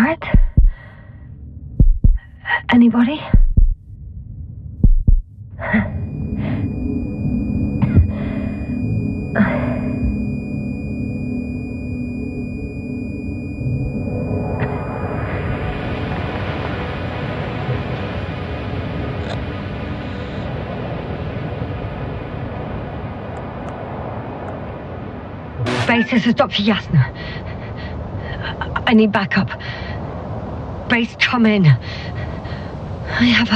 it? Anybody? Base, this is Dr. Yasna. I need backup. Base, come in. I have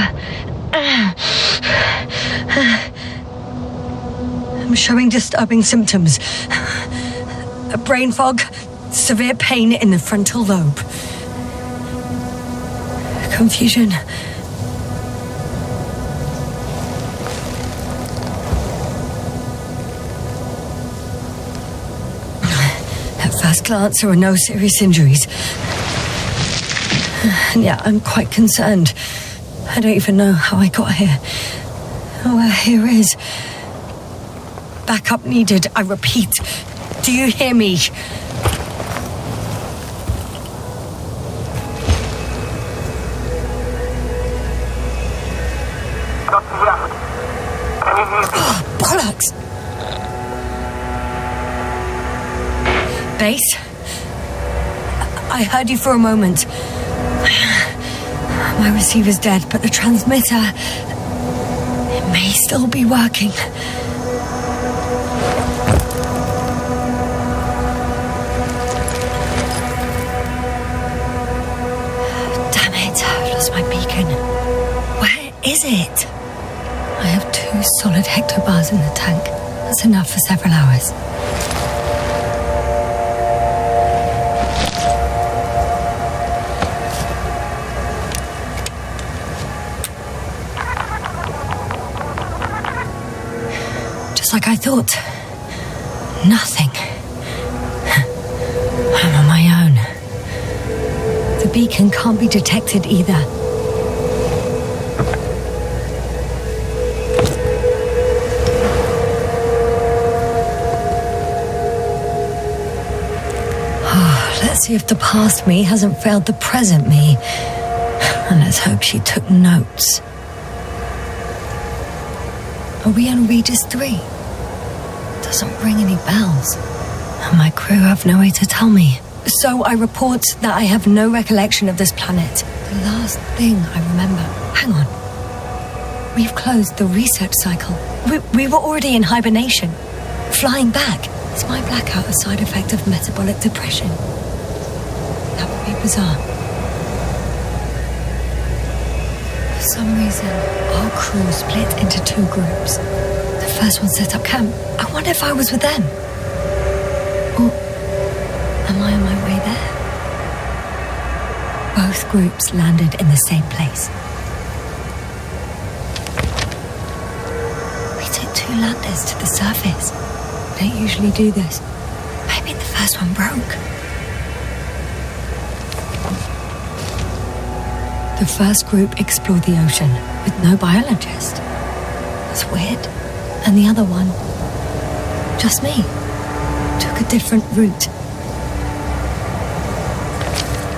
I'm showing disturbing symptoms. A brain fog, severe pain in the frontal lobe. Confusion. At first glance, there were no serious injuries. And yet, I'm quite concerned. I don't even know how I got here. Where here is. Backup needed, I repeat. Do you hear me? Oh, bollocks! Base? I heard you for a moment. My receiver's dead, but the transmitter... it may still be working. Damn it, I've lost my beacon. Where is it? I have 2 solid hectobars in the tank. That's enough for several hours. Like I thought. Nothing. I'm on my own. The beacon can't be detected either. Oh, let's see if the past me hasn't failed the present me. And let's hope she took notes. Are we on Regis III? Doesn't ring any bells. And my crew have no way to tell me. So I report that I have no recollection of this planet. The last thing I remember... Hang on. We've closed the research cycle. We were already in hibernation. Flying back. Is my blackout a side effect of metabolic depression? That would be bizarre. For some reason, our crew split into 2 groups. The first one set up camp. I wonder if I was with them. Or am I on my way there? Both groups landed in the same place. We took 2 landers to the surface. We don't usually do this. Maybe the first one broke. The first group explored the ocean with no biologist. That's weird. And the other one, just me, took a different route.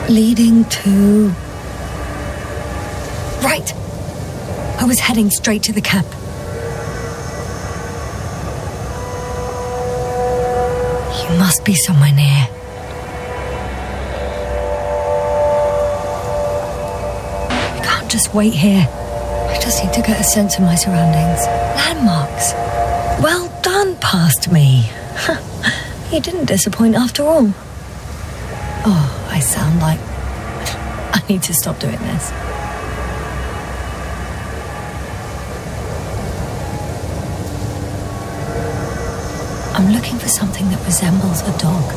Leading to... Right. I was heading straight to the camp. You must be somewhere near. I can't just wait here. I just need to get a sense of my surroundings. Landmarks. Well done, past me. You didn't disappoint after all. Oh, I sound like... I need to stop doing this. I'm looking for something that resembles a dog.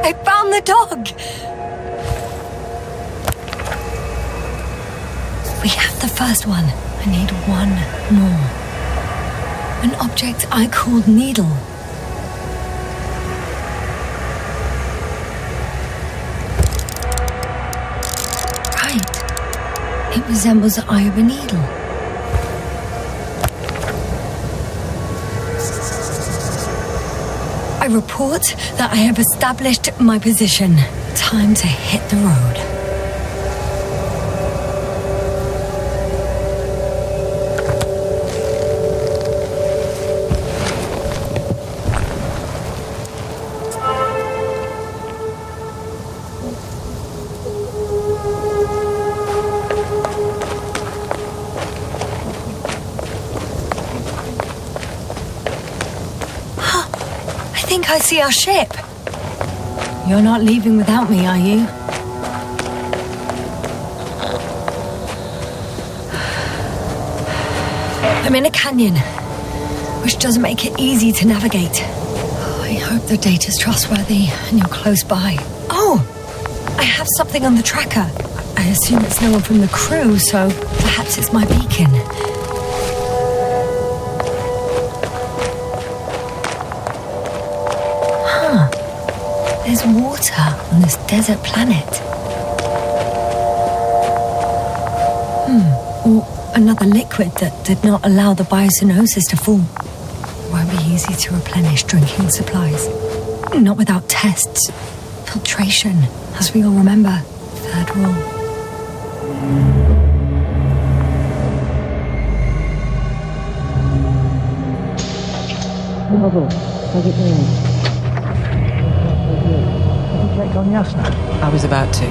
I found the dog! We have the first one. I need 1 more. An object I called Needle. Right. It resembles the eye of a needle. I report that I have established my position. Time to hit the road. I think I see our ship. You're not leaving without me, are you? I'm in a canyon, which doesn't make it easy to navigate. I hope the data's trustworthy and you're close by. Oh! I have something on the tracker. I assume it's no one from the crew, so perhaps it's my beacon. There's water on this desert planet. Or another liquid that did not allow the biocenosis to form. Won't be easy to replenish drinking supplies. Not without tests. Filtration, as we all remember. Third rule. How's it going? Check on Yasna. I was about to.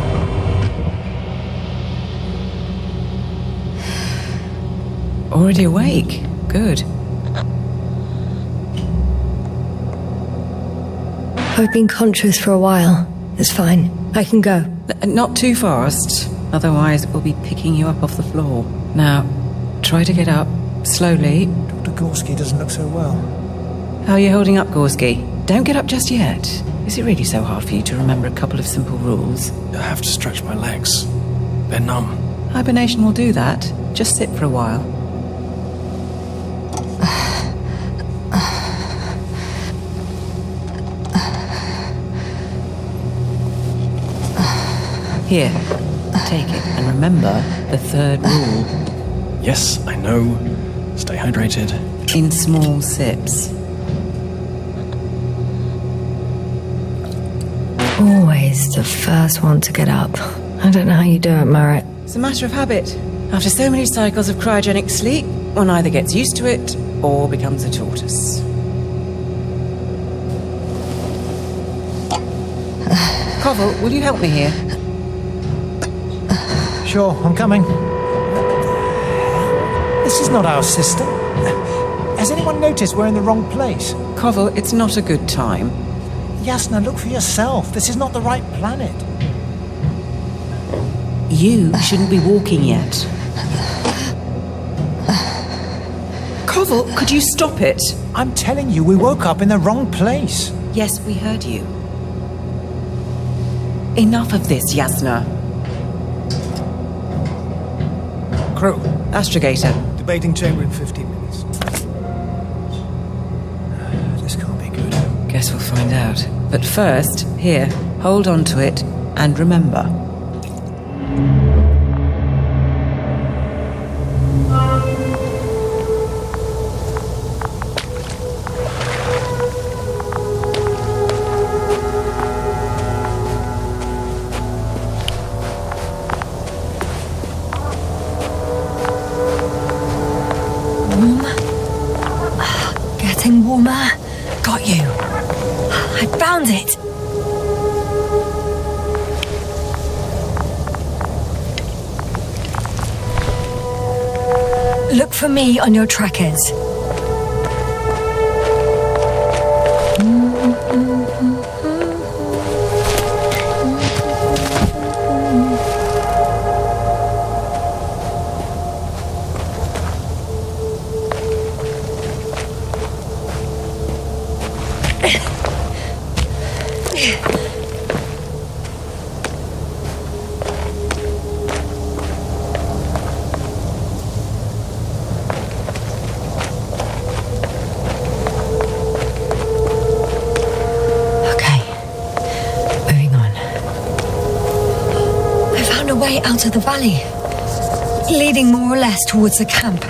Already awake? Good. I've been conscious for a while. It's fine. I can go. Not too fast, otherwise we'll be picking you up off the floor. Now, try to get up, slowly. Dr. Gorski doesn't look so well. How are you holding up, Gorski? Don't get up just yet. Is it really so hard for you to remember a couple of simple rules? I have to stretch my legs. They're numb. Hibernation will do that. Just sit for a while. Here, take it, and remember the third rule. Yes, I know. Stay hydrated. In small sips. Always the first one to get up. I don't know how you do it, Merritt. It's a matter of habit. After so many cycles of cryogenic sleep, one either gets used to it or becomes a tortoise. Koval, will you help me here? Sure, I'm coming. This is not our system. Has anyone noticed we're in the wrong place? Koval, it's not a good time. Yasna, look for yourself. This is not the right planet. You shouldn't be walking yet. Koval, could you stop it? I'm telling you, we woke up in the wrong place. Yes, we heard you. Enough of this, Yasna. Crew, Astrogator. debating chamber in 15 minutes. This can't be good. Guess we'll find out. But first, here, hold on to it and remember. Getting warmer. Got you. I found it. Look for me on your trackers. Out of the valley. leading more or less towards the camp.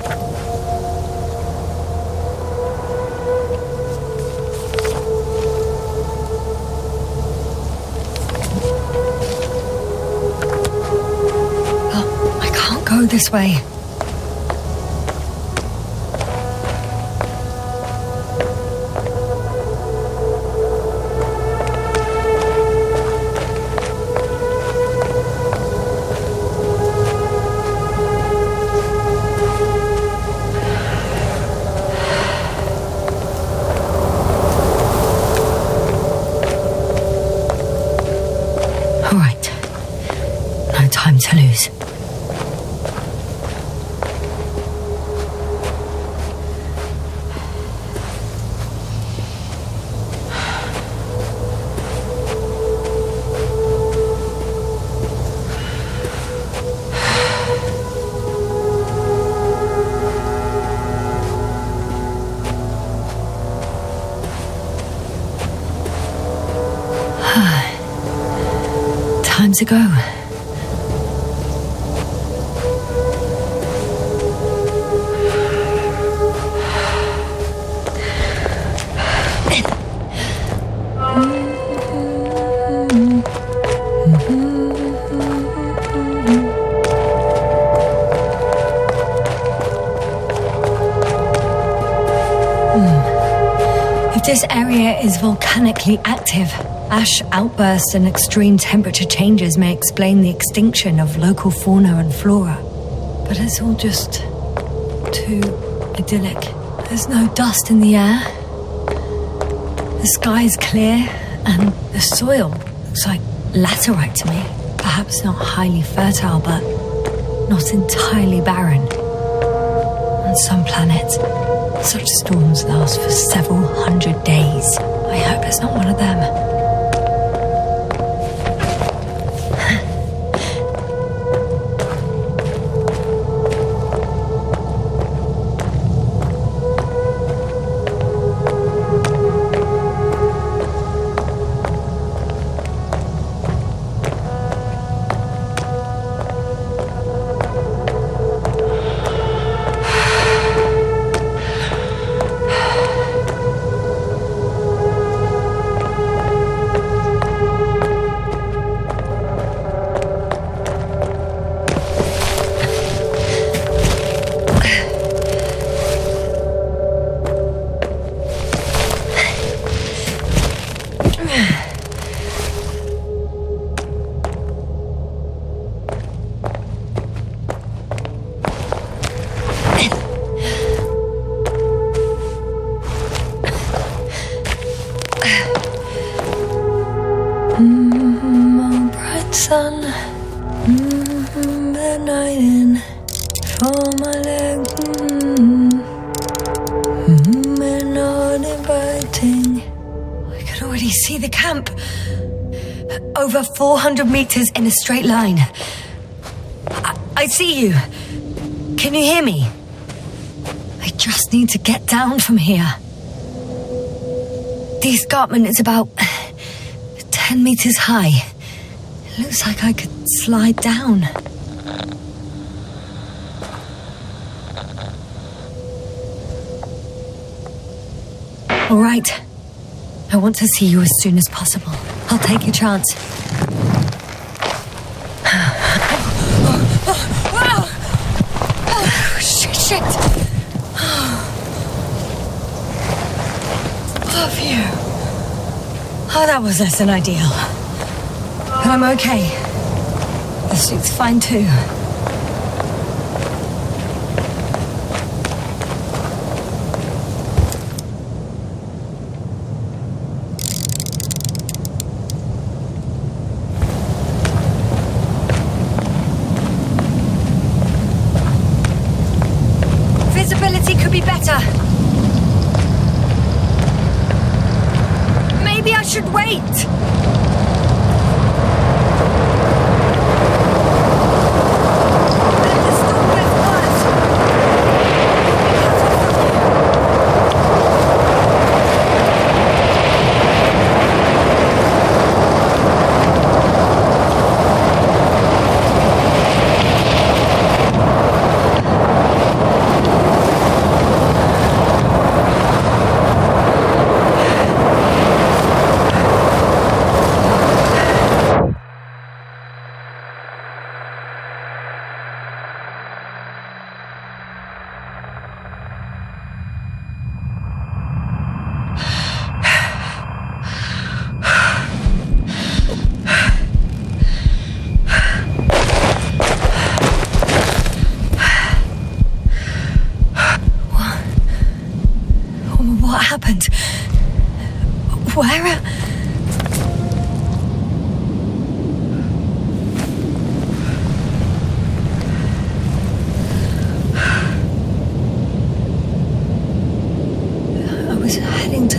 Oh, I can't go this way. To lose. Time to go. This area is volcanically active. Ash outbursts and extreme temperature changes may explain the extinction of local fauna and flora. But it's all just too idyllic. There's no dust in the air. The sky's clear, and the soil looks like laterite to me. Perhaps not highly fertile, but not entirely barren. On some planets, such storms last for several hundred days. I hope it's not one of them. Sun, benighting for my leg, and not inviting. I can already see the camp. Over 400 meters in a straight line. I see you. Can you hear me? I just need to get down from here. The escarpment is about 10 meters high. Looks like I could slide down. All right. I want to see you as soon as possible. I'll take your chance. Shit. Oh, phew. Oh, that was less than ideal. But I'm okay. The suit's fine too. Visibility could be better. Maybe I should wait. What happened? Where? I was heading to...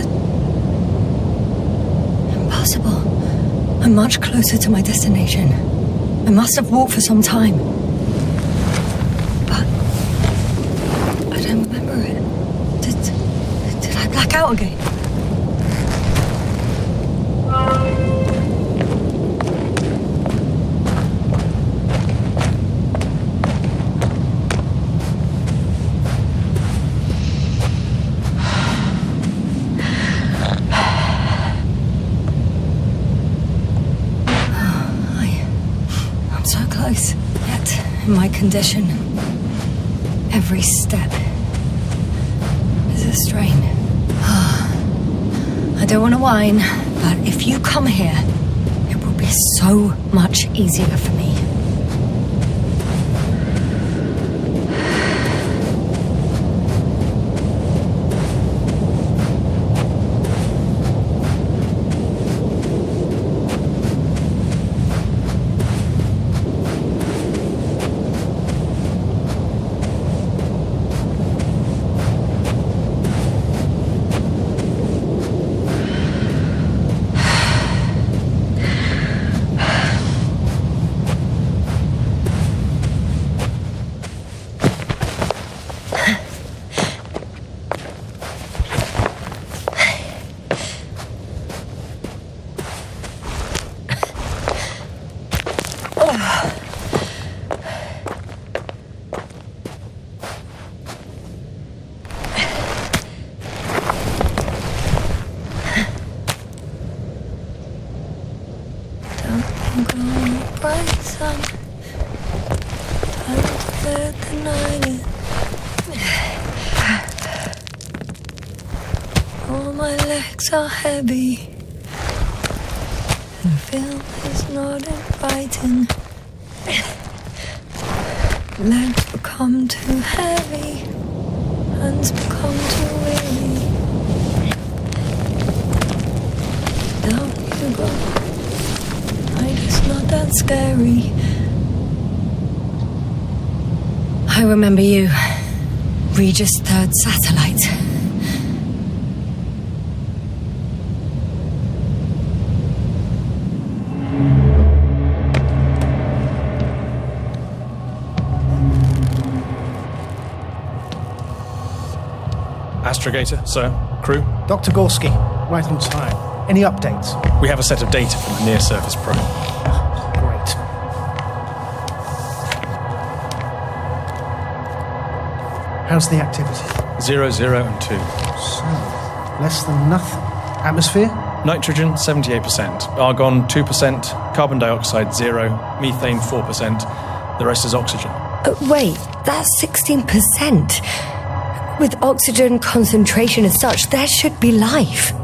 Impossible. I'm much closer to my destination. I must have walked for some time. But... I don't remember it. Did I black out again? I'm so close. Yet, in my condition, every step is a strain. I don't want to whine, but if you come here, it will be so much easier for me. All my legs are heavy. The film is not inviting. Legs become too heavy. Hands become too weary. Down you go. It's not that scary. I remember you. Regis III satellite. Astrogator, sir. Crew? Dr. Gorski, right on time. Any updates? We have a set of data from the near-surface probe. Great. How's the activity? 0, 0, and 2. So, less than nothing. Atmosphere? Nitrogen, 78%. Argon, 2%. Carbon dioxide, 0. Methane, 4%. The rest is oxygen. Wait, that's 16%. With oxygen concentration as such, there should be life.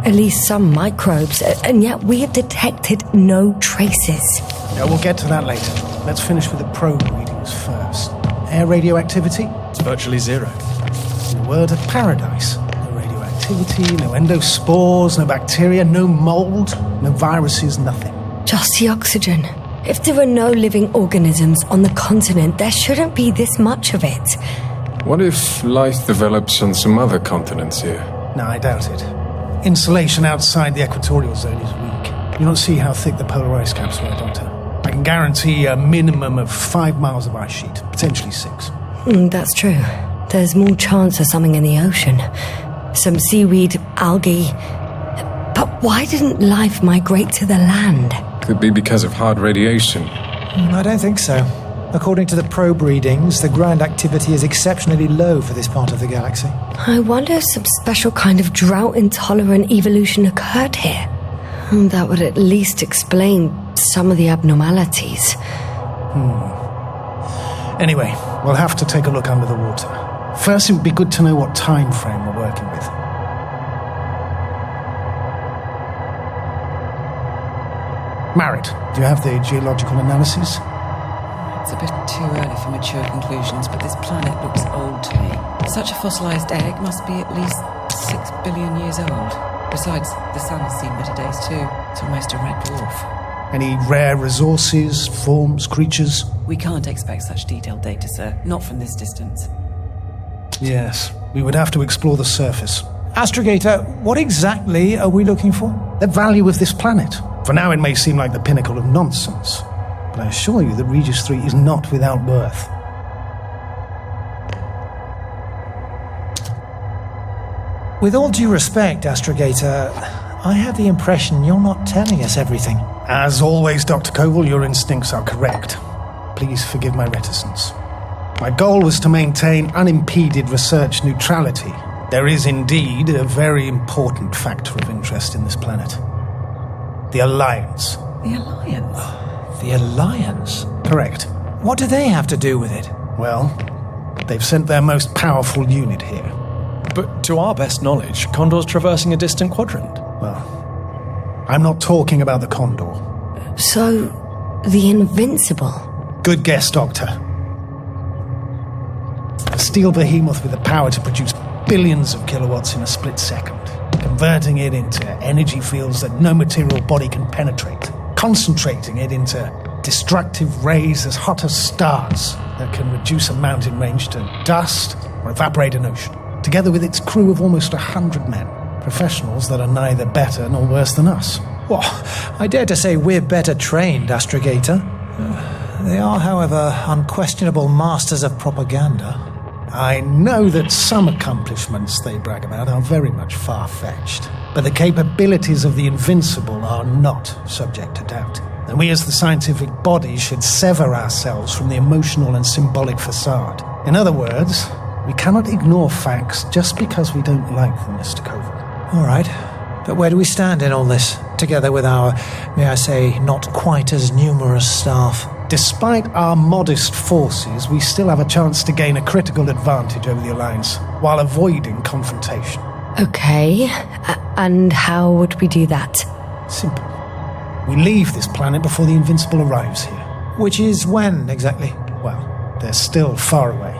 At least some microbes, and yet we have detected no traces. Yeah, we'll get to that later. Let's finish with the probe readings first. Air radioactivity? It's virtually 0. In a word, a paradise. No radioactivity, no endospores, no bacteria, no mold, no viruses, nothing. Just the oxygen. If there are no living organisms on the continent, there shouldn't be this much of it. What if life develops on some other continents here? No, I doubt it. Insulation outside the equatorial zone is weak. You don't see how thick the polar ice caps were, Doctor. I can guarantee a minimum of 5 miles of ice sheet, potentially 6. That's true. There's more chance of something in the ocean. Some seaweed, algae. But why didn't life migrate to the land? Could be because of hard radiation. I don't think so. According to the probe readings, the ground activity is exceptionally low for this part of the galaxy. I wonder if some special kind of drought-intolerant evolution occurred here. That would at least explain some of the abnormalities. Anyway, we'll have to take a look under the water. First, it would be good to know what time frame we're working with. Marit, do you have the geological analysis? It's a bit too early for mature conclusions, but this planet looks old to me. Such a fossilized egg must be at least 6 billion years old. Besides, the sun has seen better days too. It's almost a red dwarf. Any rare resources, forms, creatures? We can't expect such detailed data, sir. Not from this distance. Yes, we would have to explore the surface. Astrogator, what exactly are we looking for? The value of this planet. For now, it may seem like the pinnacle of nonsense, but I assure you that Regis III is not without worth. With all due respect, Astrogator, I have the impression you're not telling us everything. As always, Dr. Koval, your instincts are correct. Please forgive my reticence. My goal was to maintain unimpeded research neutrality. There is indeed a very important factor of interest in this planet. The Alliance. The Alliance? The Alliance? Correct. What do they have to do with it? Well, they've sent their most powerful unit here. But to our best knowledge, Condor's traversing a distant quadrant. Well, I'm not talking about the Condor. So, the Invincible? Good guess, Doctor. A steel behemoth with the power to produce billions of kilowatts in a split second, converting it into energy fields that no material body can penetrate, concentrating it into destructive rays as hot as stars that can reduce a mountain range to dust or evaporate an ocean, together with its crew of almost 100 men, professionals that are neither better nor worse than us. Well, I dare to say we're better trained, Astrogator. They are, however, unquestionable masters of propaganda. I know that some accomplishments they brag about are very much far-fetched, but the capabilities of the Invincible are not subject to doubt. And we as the scientific body should sever ourselves from the emotional and symbolic facade. In other words, we cannot ignore facts just because we don't like them, Mr. Koval. All right, but where do we stand in all this, together with our, may I say, not quite as numerous staff? Despite our modest forces, we still have a chance to gain a critical advantage over the Alliance, while avoiding confrontation. Okay, and how would we do that? Simple. We leave this planet before the Invincible arrives here. Which is when, exactly? Well, they're still far away.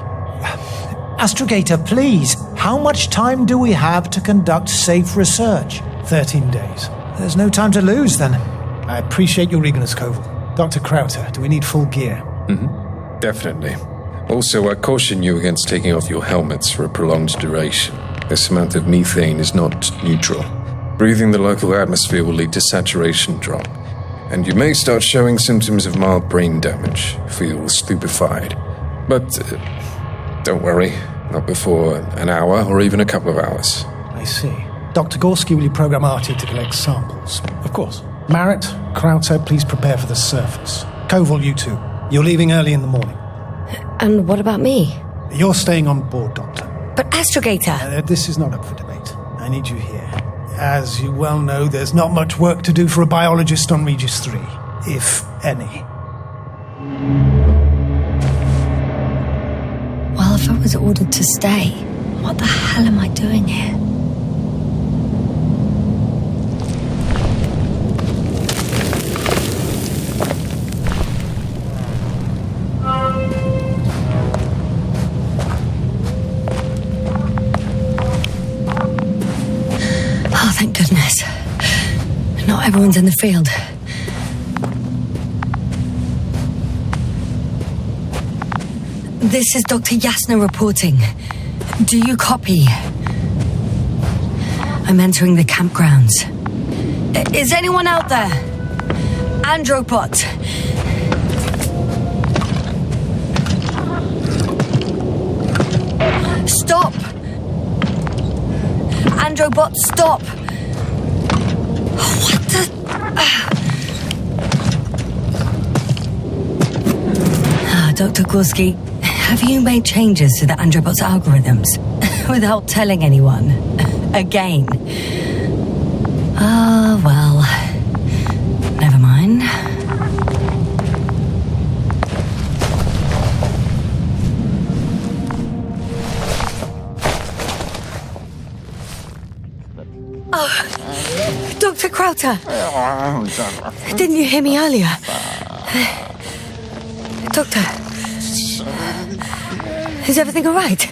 Astrogator, please, how much time do we have to conduct safe research? 13 days. There's no time to lose, then. I appreciate your eagerness, Koval. Dr. Crowther, do we need full gear? Definitely. Also, I caution you against taking off your helmets for a prolonged duration. This amount of methane is not neutral. Breathing the local atmosphere will lead to saturation drop, and you may start showing symptoms of mild brain damage, feel stupefied. But don't worry, not before an hour or even a couple of hours. I see. Dr. Gorski, will you program Artie to collect samples? Of course. Marrett, Crowther, please prepare for the surface. Koval, you two. You're leaving early in the morning. And what about me? You're staying on board, Doctor. But Astrogator! This is not up for debate. I need you here. As you well know, there's not much work to do for a biologist on Regis III, if any. Well, if I was ordered to stay, what the hell am I doing here? Oh, thank goodness. Not everyone's in the field. This is Dr. Yasna reporting. Do you copy? I'm entering the campgrounds. Is anyone out there? Andropod. Stop! Androbot, stop! What the... Dr. Gorski, have you made changes to the Androbot's algorithms without telling anyone? Again? Well... Never mind. Dr. Crowther! Didn't you hear me earlier? Doctor? Is everything all right?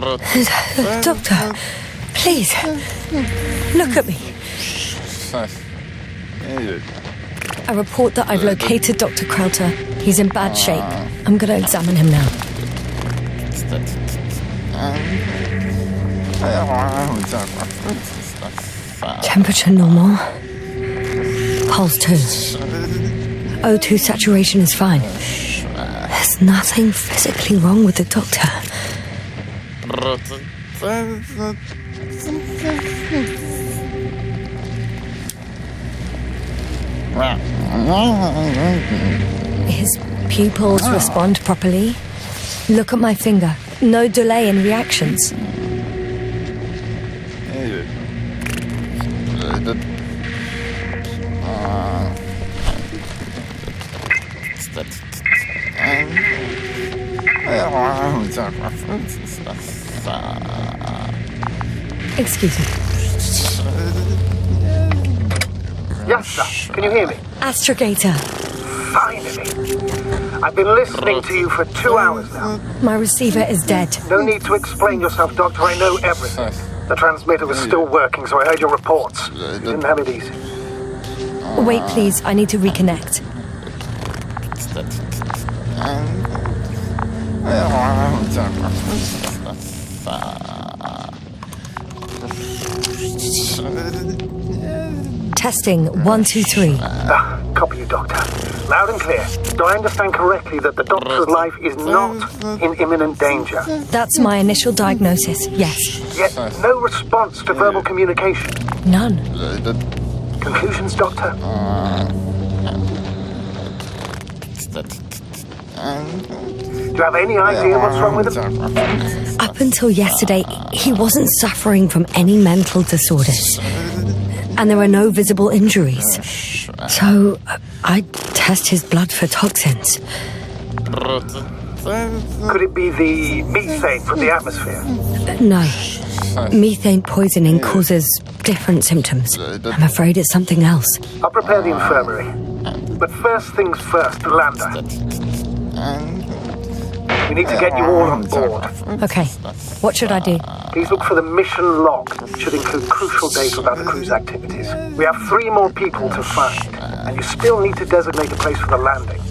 Doctor, please, look at me. I report that I've located Dr. Krauter. He's in bad shape. I'm going to examine him now. Temperature normal. Pulse 2. O2 saturation is fine. There's nothing physically wrong with the doctor. His pupils respond properly. Look at my finger. No delay in reactions. Excuse me. Yasna, can you hear me? Astrogator. Finally. I've been listening to you for 2 hours now. My receiver is dead. No need to explain yourself, Doctor. I know everything. The transmitter was still working, so I heard your reports. You didn't have it easy. Wait, please. I need to reconnect. Testing 1, 2, 3. Copy you, Doctor. Loud and clear. Do I understand correctly that the Doctor's life is not in imminent danger? That's my initial diagnosis, yes. Yet no response to verbal communication. None. Conclusions, Doctor? Do you have any idea what's wrong with him? Up until yesterday, he wasn't suffering from any mental disorders. And there are no visible injuries. So, I test his blood for toxins. Could it be the methane from the atmosphere? No. Methane poisoning causes different symptoms. I'm afraid it's something else. I'll prepare the infirmary. But first things first, the lander. We need to get you all on board. Okay. What should I do? Please look for the mission log. It should include crucial data about the crew's activities. We have 3 more people to find, and you still need to designate a place for the landing.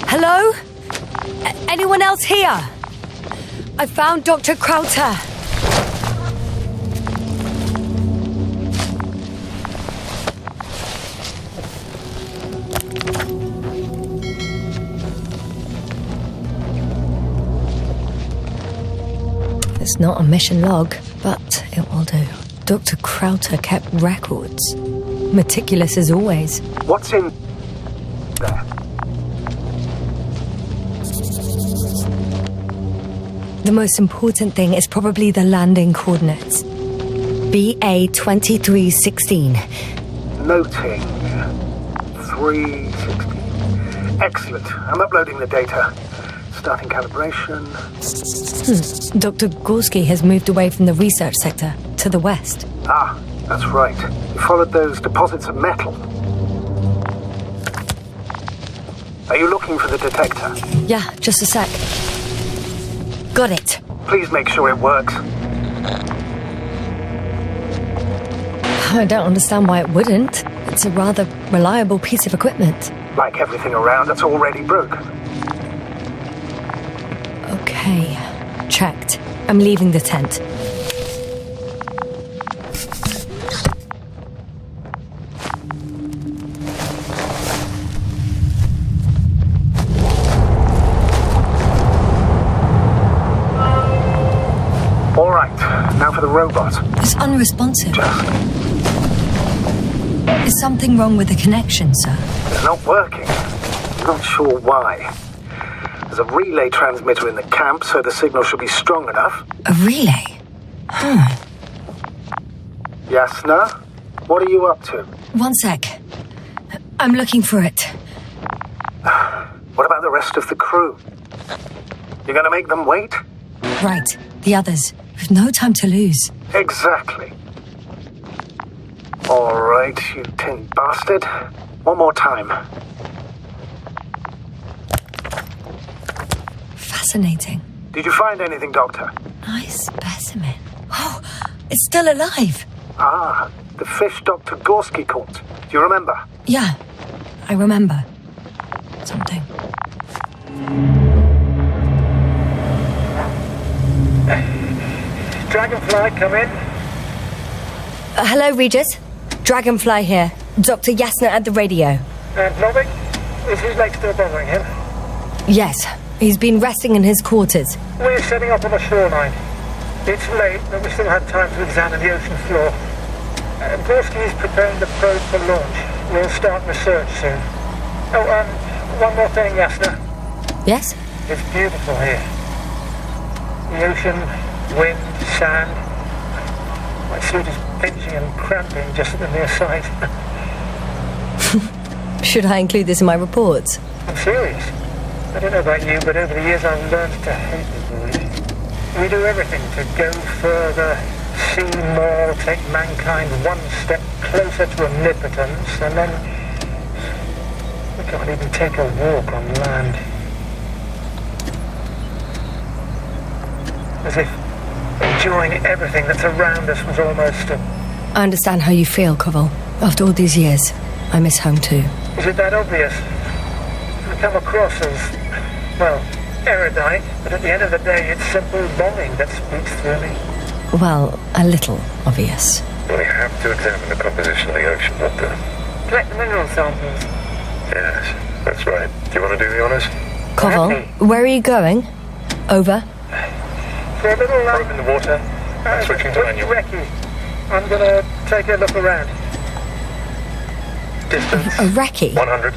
Hello? Anyone else here? I found Dr. Krauter. It's not a mission log, but it will do. Dr. Krauter kept records. Meticulous as always. What's in there? The most important thing is probably the landing coordinates. BA 2316. Noting. 360. Excellent. I'm uploading the data. Starting calibration. Dr. Gorski has moved away from the research sector to the west. Ah, that's right. You followed those deposits of metal. Are you looking for the detector? Yeah, just a sec. Got it. Please make sure it works. I don't understand why it wouldn't. It's a rather reliable piece of equipment. Like everything around that's already broken. Okay, checked. I'm leaving the tent. All right, now for the robot. It's unresponsive. Is something wrong with the connection, sir? It's not working. Not sure why. There's a relay transmitter in the camp, so the signal should be strong enough. A relay? Yasna, what are you up to? One sec. I'm looking for it. What about the rest of the crew? You're gonna make them wait? Right, the others. We've no time to lose. Exactly. All right, you tin bastard. One more time. Fascinating. Did you find anything, Doctor? Nice specimen. Oh, it's still alive. Ah, the fish Dr. Gorski caught. Do you remember? Yeah, I remember. Something. Dragonfly, come in. Hello, Regis. Dragonfly here. Dr. Yasna at the radio. And Novik? Is his leg still bothering him? Yes, he's been resting in his quarters. We're setting up on the shoreline. It's late, but we still have time to examine the ocean floor. Gorski is preparing the probe for launch. We'll start research soon. Oh, one more thing, Yasna. Yes? It's beautiful here. The ocean, wind, sand. My suit is pinching and cramping just at the near sight. Should I include this in my reports? I'm serious. I don't know about you, but over the years I've learned to hate the void. We do everything to go further, see more, take mankind one step closer to omnipotence, and then we can't even take a walk on land. As if enjoying everything that's around us was almost a... I understand how you feel, Koval. After all these years, I miss home too. Is it that obvious? I come across as, well, erudite, but at the end of the day, it's simple longing that speaks through me. Well, a little obvious. We have to examine the composition of the ocean, Doctor. Collect the mineral samples. Yes, that's right. Do you want to do the honors? Koval, where are you going? Over. For a little Probe in the water. I'm switching to manual. Recce. I'm gonna take a look around. Distance. A recce? 100.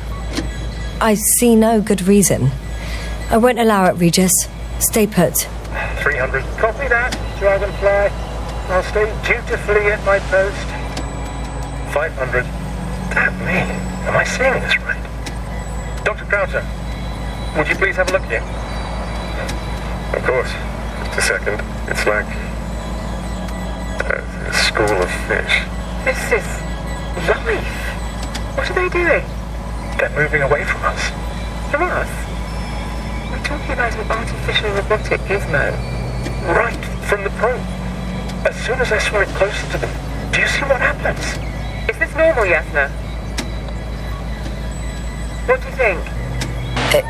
I see no good reason. I won't allow it, Regis. Stay put. 300. Copy that, Dragonfly. I'll stay dutifully at my post. 500. Damn me. Am I seeing this right? Dr. Crowther, would you please have a look here? Of course. Just a second. It's like a school of fish. This is life. What are they doing? They're moving away from us. From us? We're talking about an artificial robotic gizmo. Right from the probe. As soon as I swim it closer to them, do you see what happens? Is this normal, Yasna? What do you think?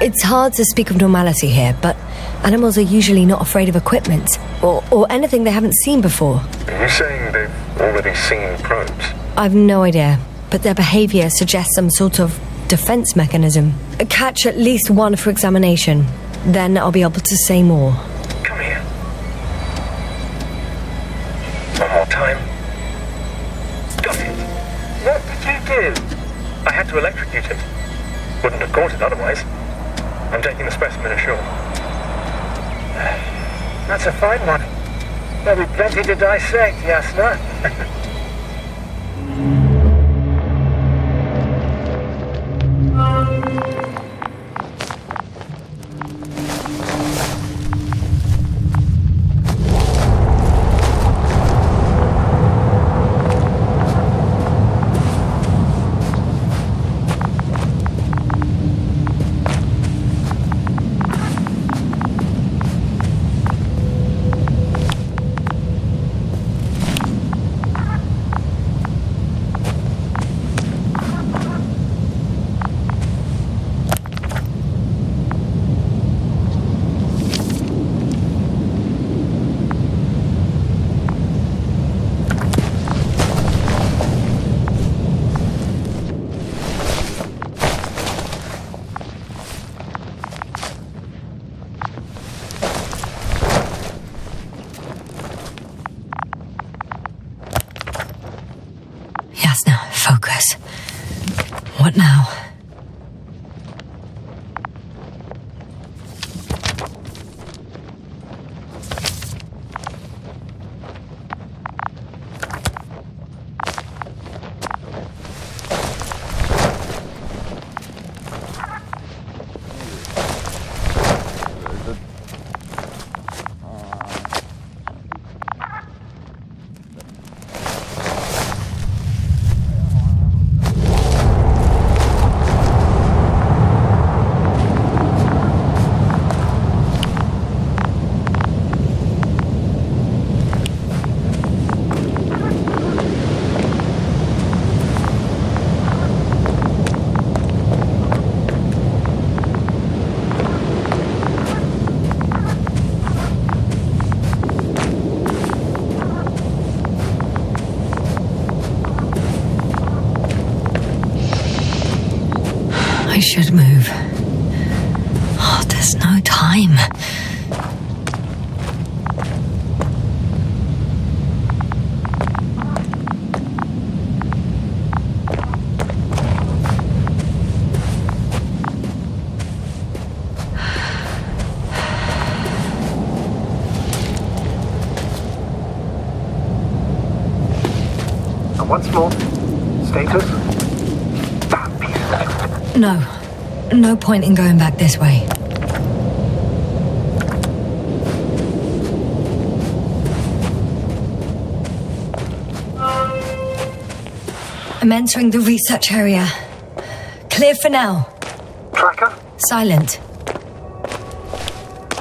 It's hard to speak of normality here, but animals are usually not afraid of equipment or anything they haven't seen before. Are you saying they've already seen probes? I've no idea, but their behavior suggests some sort of defense mechanism. Catch at least one for examination. Then I'll be able to say more. Come here. One more time. Got it. What did you do? I had to electrocute it. Wouldn't have caught it otherwise. I'm taking the specimen ashore. That's a fine one. There'll be plenty to dissect, Yasna. Yasna, focus. What now? Oh, there's no time. And once more, status? That piece of it. No point in going back this way. I'm entering the research area. Clear for now. Tracker? Silent.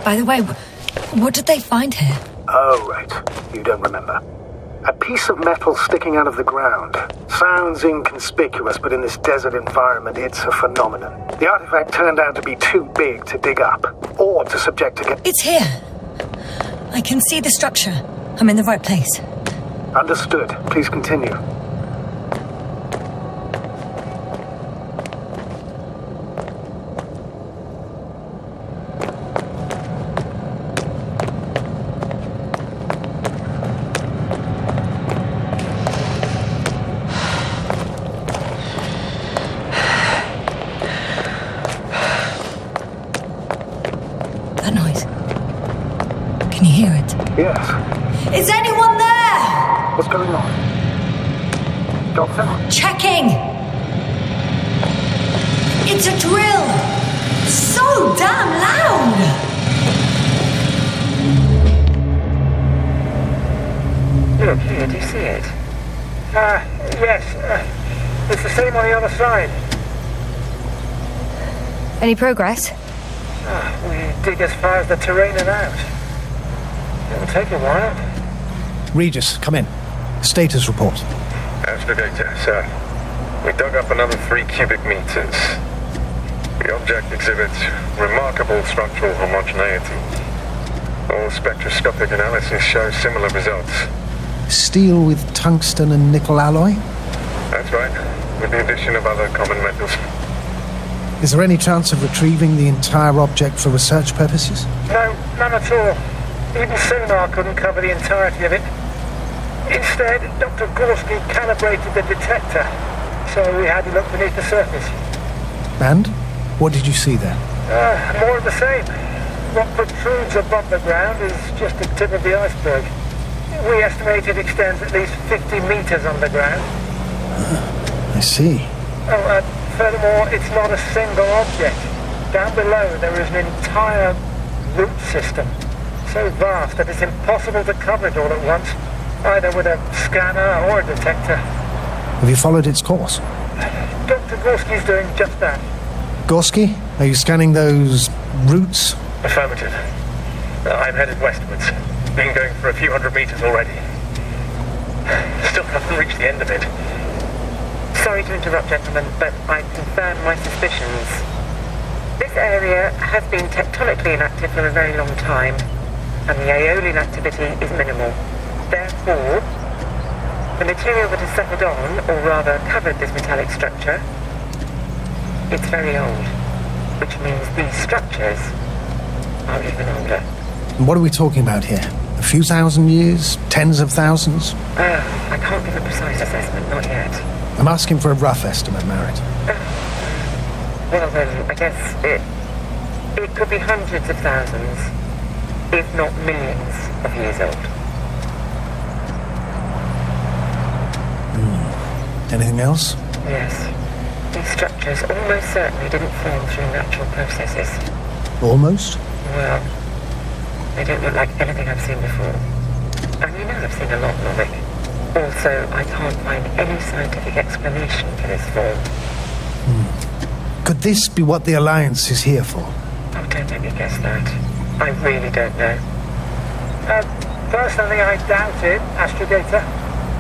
By the way, what did they find here? Oh, right. You don't remember. A piece of metal sticking out of the ground. Sounds inconspicuous, but in this desert environment, it's a phenomenon. The artifact turned out to be too big to dig up, or to subject to It's here. I can see the structure. I'm in the right place. Understood. Please continue. That noise. Can you hear it? Yes. Is anyone there? What's going on? Doctor? Checking. It's a drill. So damn loud. Look here, do you see it? Yes. It's the same on the other side. Any progress? We dig as far as the terrain and out. It'll take a while. Regis, come in. Status report. Astrogator, sir. We dug up another 3 cubic meters. The object exhibits remarkable structural homogeneity. All spectroscopic analysis shows similar results. Steel with tungsten and nickel alloy? That's right, with the addition of other common metals. Is there any chance of retrieving the entire object for research purposes? No, none at all. Even sonar couldn't cover the entirety of it. Instead, Dr. Gorski calibrated the detector, so we had to look beneath the surface. And? What did you see there? More of the same. What protrudes above the ground is just the tip of the iceberg. We estimate it extends at least 50 meters underground. I see. Furthermore, it's not a single object. Down below, there is an entire root system, so vast that it's impossible to cover it all at once, either with a scanner or a detector. Have you followed its course? Dr. Gorski's doing just that. Gorski, are you scanning those roots? Affirmative. I'm headed westwards. Been going for a few hundred meters already. Still haven't reached the end of it. Sorry to interrupt, gentlemen, but I confirm my suspicions. This area has been tectonically inactive for a very long time, and the aeolian activity is minimal. Therefore, the material that has settled on, or rather covered this metallic structure, it's very old, which means these structures are even older. And what are we talking about here? A few thousand years? Tens of thousands? I can't give a precise assessment, not yet. I'm asking for a rough estimate, Merritt. Well then, I guess it could be hundreds of thousands, if not millions of years old. Anything else? Yes. These structures almost certainly didn't form through natural processes. Almost? Well, they don't look like anything I've seen before. And you know I've seen a lot, Lovick. Also, I can't find any scientific explanation for this form. Could this be what the Alliance is here for? Oh, don't let me guess that. I really don't know. Personally, I doubt it, Astrogator.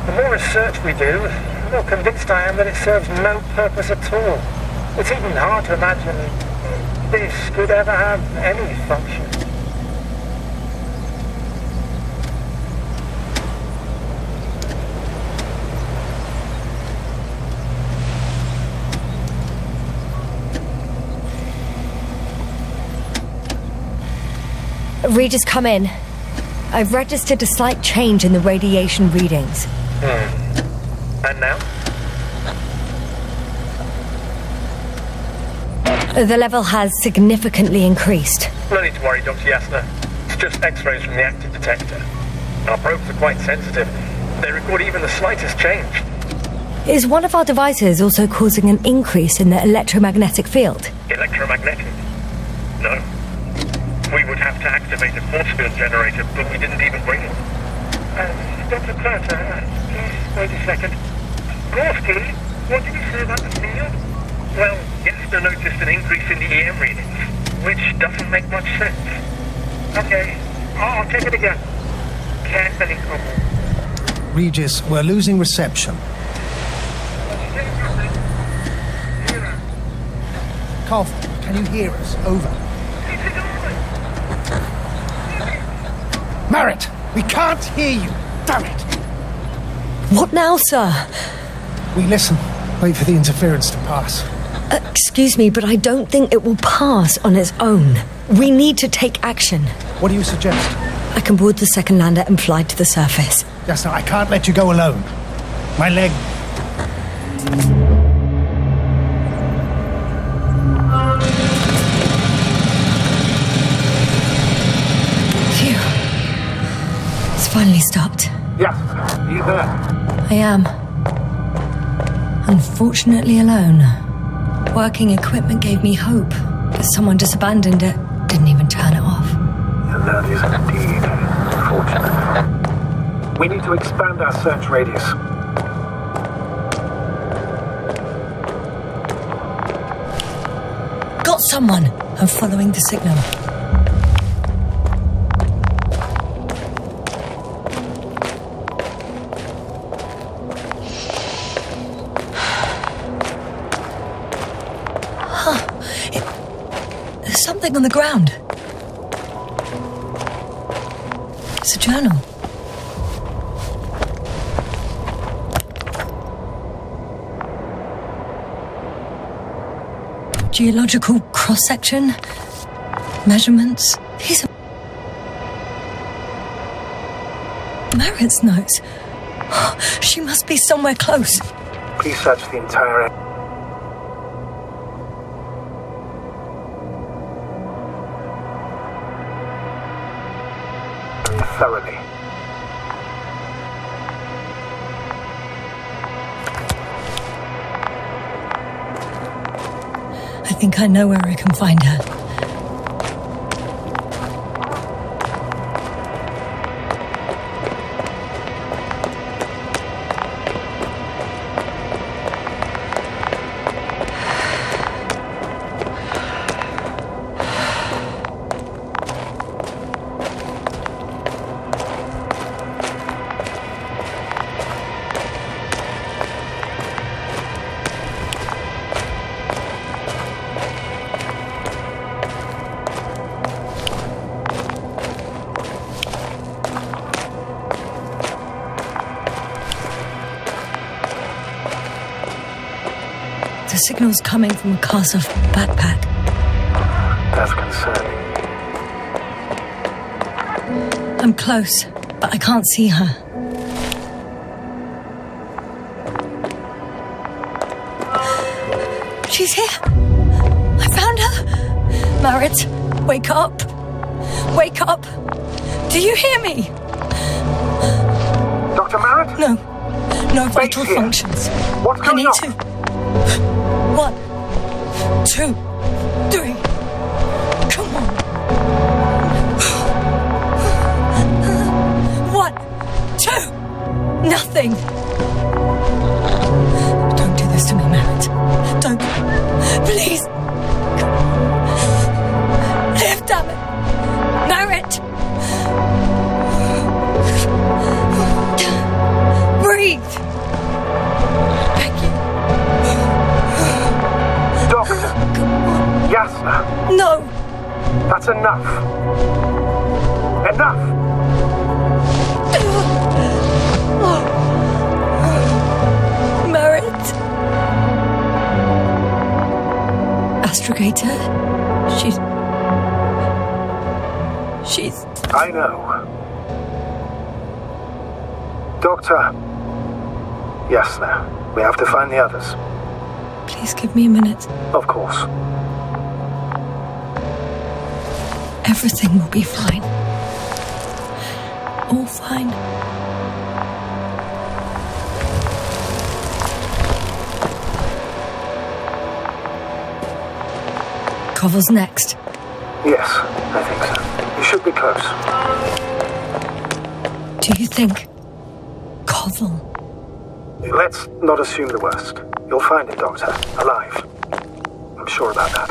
The more research we do, the more convinced I am that it serves no purpose at all. It's even hard to imagine this could ever have any function. Regis, come in. I've registered a slight change in the radiation readings. And now? The level has significantly increased. No need to worry, Dr. Yasna. It's just X-rays from the active detector. Our probes are quite sensitive. They record even the slightest change. Is one of our devices also causing an increase in the electromagnetic field? Electromagnetic? No. We would have to activate a force field generator, but we didn't even bring one. Dr. Pratt, please wait a second. Gorski, what did you say about the field? Well, Yasna noticed an increase in the EM readings, which doesn't make much sense. Okay, I'll take it again. Carefully, Corporal. Regis, we're losing reception. Cough, can you hear us? Over. Merritt, we can't hear you. Damn it. What now, sir? We listen. Wait for the interference to pass. Excuse me, but I don't think it will pass on its own. We need to take action. What do you suggest? I can board the second lander and fly to the surface. Yasna, I can't let you go alone. My leg. Phew. It's finally stopped. Yes, are you there? I am. Unfortunately alone. Working equipment gave me hope, but someone just abandoned it. Didn't even turn it off. And that is indeed unfortunate. We need to expand our search radius. Got someone! I'm following the signal. There's something on the ground. It's a journal. Geological cross-section, measurements. These are Merritt's notes. She must be somewhere close. Please search the entire area. Thoroughly. I think I know where I can find her. The signal's coming from a cast-off backpack. That's concerning. I'm close, but I can't see her. She's here! I found her! Merritt, wake up! Wake up! Do you hear me? Dr. Merritt? No vital here. functions. What's going I need on? to... 1, 2, 3. Come on. 1, 2. Nothing. Don't do this to me, Merritt. Don't. Please. Live, damn it. Merritt. Breathe. Thank you. Doctor. Yasna. No. That's enough. Enough. Merritt. Astrogator. She's... She's... I know. Doctor. Yasna, we have to find the others. Please give me a minute. Of course. Everything will be fine. All fine. Koval's next. Yes, I think so. You should be close. Do you think... Koval? Let's not assume the worst. You'll find it, Doctor. Alive. I'm sure about that.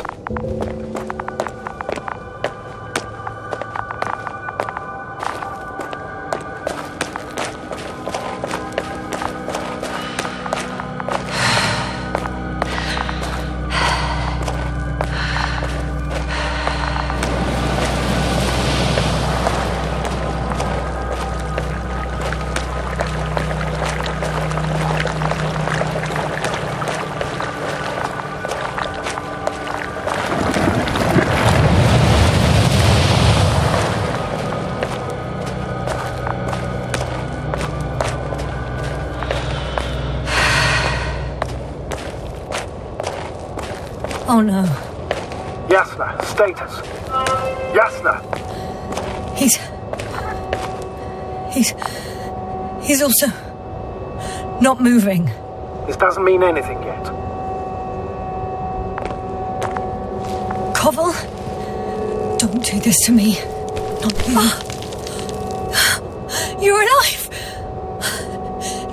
Oh no. Yasna, status. Yasna! He's also... not moving. This doesn't mean anything yet. Koval? Don't do this to me. Not you. You're alive!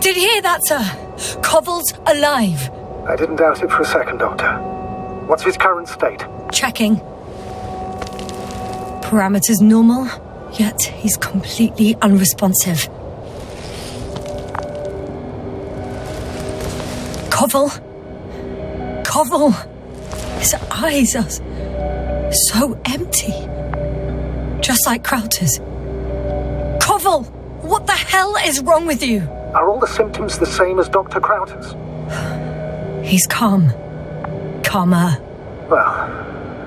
Did you hear that, sir? Koval's alive. I didn't doubt it for a second, Doctor. What's his current state? Checking. Parameters normal, yet he's completely unresponsive. Koval? Koval! His eyes are so empty. Just like Krauter's. Koval! What the hell is wrong with you? Are all the symptoms the same as Dr. Krauter's? He's calm. Calmer. Well,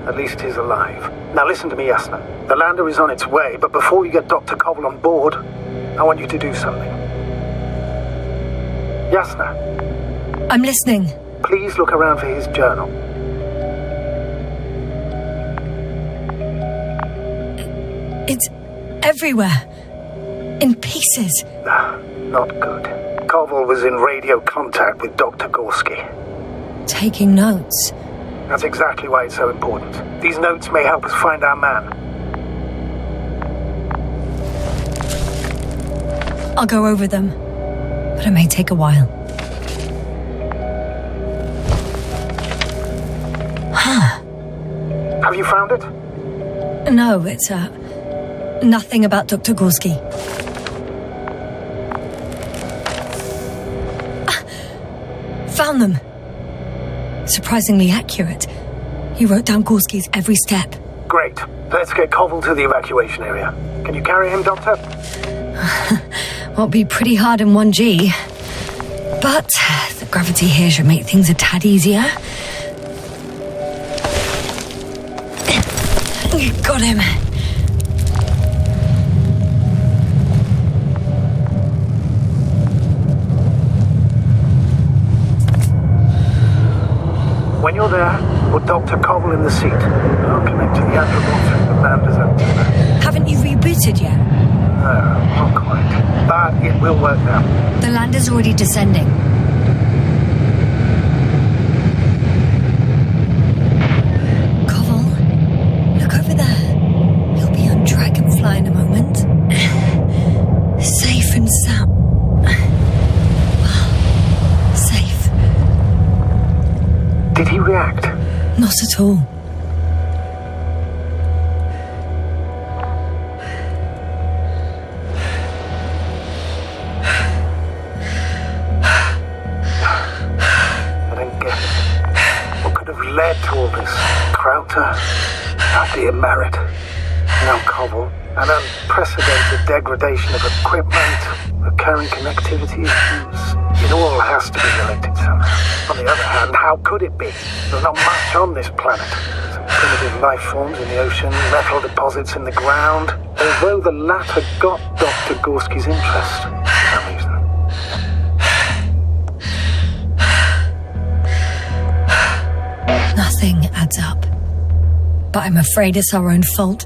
at least he's alive. Now listen to me, Yasna. The lander is on its way, but before you get Dr. Koval on board, I want you to do something. Yasna. I'm listening. Please look around for his journal. It's everywhere. In pieces. Not good. Koval was in radio contact with Dr. Gorski. Taking notes. That's exactly why it's so important. These notes may help us find our man. I'll go over them, but it may take a while. Have you found it? No, it's nothing about Dr. Gorski. Found them. Surprisingly accurate. He wrote down Gorski's every step. Great. Let's get Koval to the evacuation area. Can you carry him, Doctor? Won't be pretty hard in 1G. But the gravity here should make things a tad easier. Got him. When you're there, put Dr. Koval in the seat. I'll connect to the Androbot through the lander's antenna. Haven't you rebooted yet? No, not quite. But it will work now. The lander's already descending. Koval, look over there. He'll be on Dragonfly in a moment. Safe and sound. Safe. Did he react? Not at all. I don't get it. What could have led to all this? Krauter, our dear Merritt, now Koval, an unprecedented degradation of equipment, recurring connectivity issues. It all has to be related somehow. On the other hand, how could it be? There's not much on this planet. So primitive life forms in the ocean, metal deposits in the ground, although the latter got Dr. Gorski's interest for some reason. Nothing adds up. But I'm afraid it's our own fault.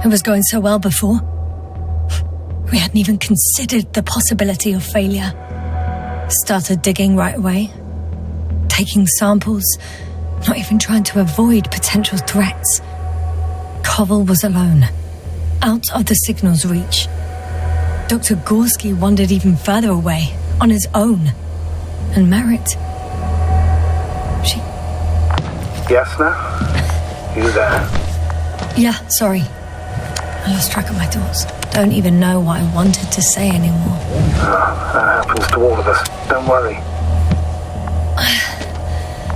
It was going so well before. We hadn't even considered the possibility of failure. Started digging right away. Taking samples. Not even trying to avoid potential threats. Koval was alone. Out of the signal's reach. Dr. Gorski wandered even further away. On his own. And Merritt... She... Yasna? You there? Yeah, sorry. I lost track of my thoughts. Don't even know what I wanted to say anymore. That happens to all of us. Don't worry.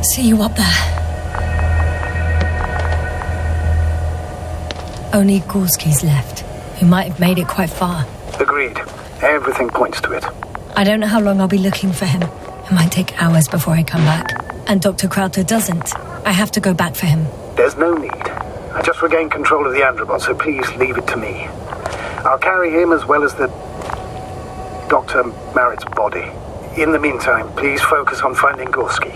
See you up there. Only Gorski's left, who might have made it quite far. Agreed. Everything points to it. I don't know how long I'll be looking for him. It might take hours before I come back. And Dr. Krauter doesn't. I have to go back for him. There's no need. I just regained control of the androbot, so please leave it to me. I'll carry him as well as the... Dr. Merritt's body. In the meantime, please focus on finding Gorski.